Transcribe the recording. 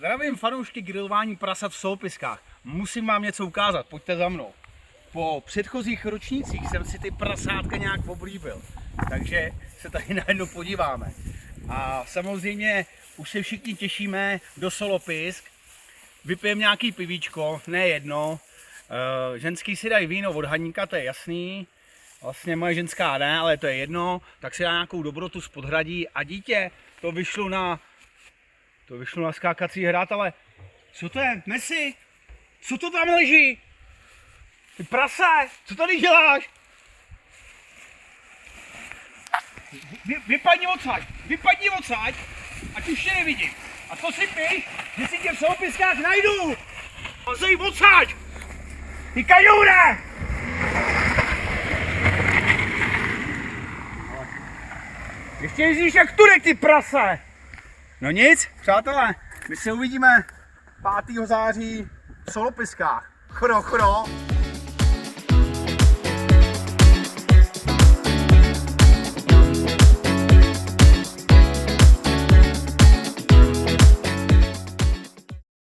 Zdravím fanoušky grilování prasat v Solopiskách. Musím vám něco ukázat, pojďte za mnou. Po předchozích ročnících jsem si ty prasátka nějak oblíbil, takže se tady najednou podíváme. A samozřejmě už se všichni těšíme do Solopisk. Vypijeme nějaký pivíčko, ne jedno. Ženský si dají víno od Haníka, to je jasný. Vlastně moje ženská ne, ale to je jedno. Tak si dá nějakou dobrotu z podhradí a dítě to vyšlo na skákací hrát, ale co to je? Messi? Co to tam leží? Ty prase, co tady děláš? Vypadni odsaď, ať už tě nevidím. A to si píš, že si tě v Solopiskách najdu. Ozej odsaď! Ty kaňoure! Ještě jezdíš jak Turek, ty prase! No nic, přátelé, my se uvidíme 5. září v Solopiskách. Chro.